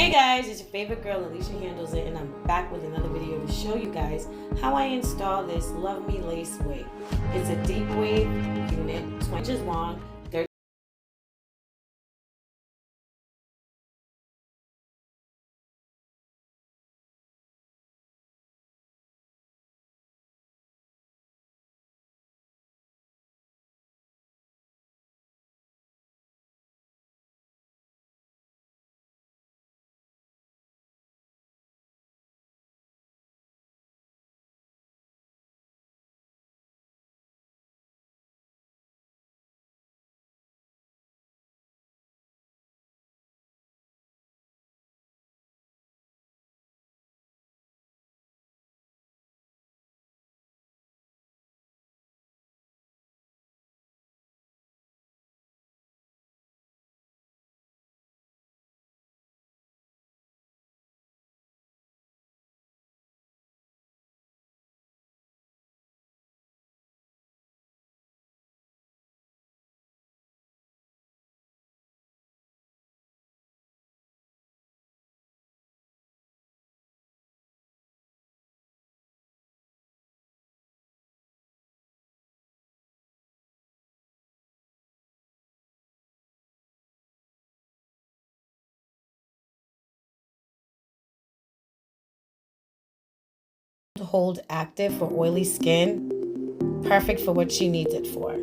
Hey guys, it's your favorite girl Alicia Handles It, and I'm back with another video to show you guys how I install this Love Me Lace wig. It's a deep wave unit, 20 inches long, 30 hold active for oily skin. Perfect for what she needs it for.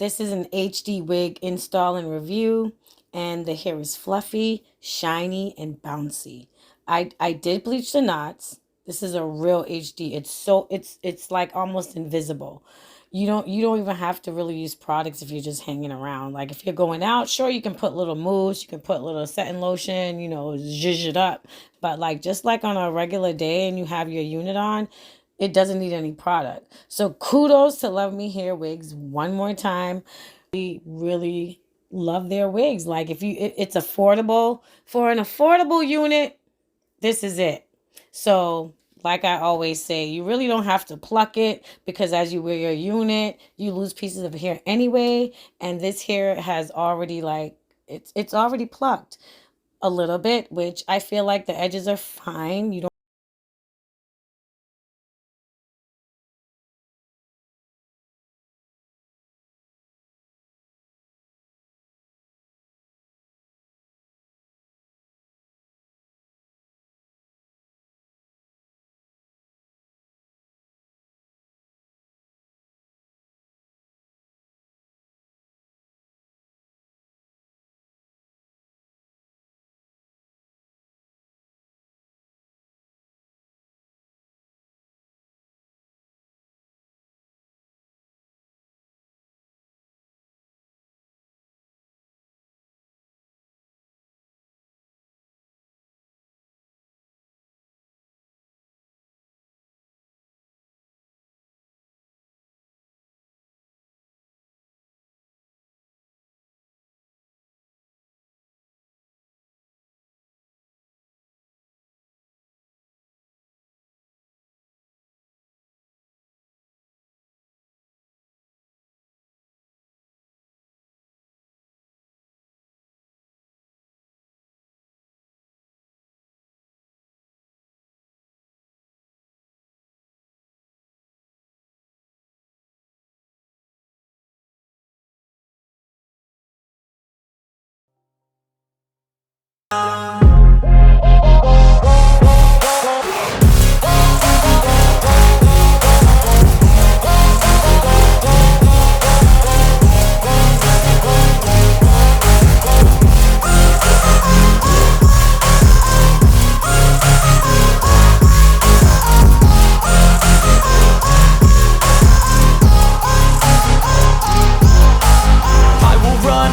This is an HD wig install and review, and the hair is fluffy, shiny, and bouncy. I did bleach the knots. This is a real HD. It's like almost invisible. You don't even have to really use products if you're just hanging around. Like if you're going out, sure, you can put little mousse, you can put little setting lotion, zhuzh it up. But like just like on a regular day and you have your unit on, it doesn't need any product. So kudos to Love Me Hair Wigs one more time. We really love their wigs. Like it's affordable. For an affordable unit, this is it. So like I always say, you really don't have to pluck it, because as you wear your unit, you lose pieces of hair anyway. And this hair has already it's already plucked a little bit, which I feel like the edges are fine. You don't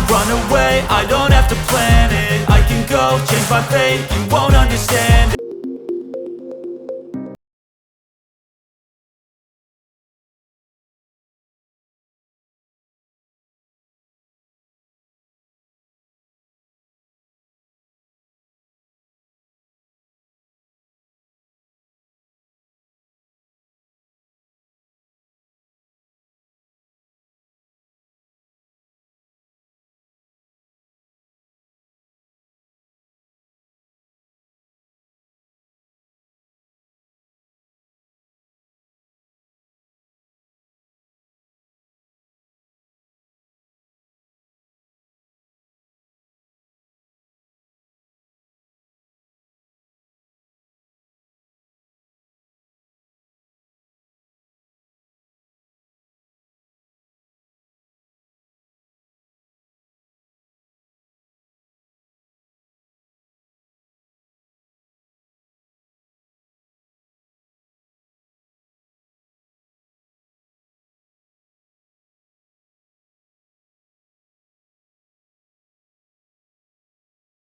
run away, I don't have to plan it. I can go change my fate, you won't understand it.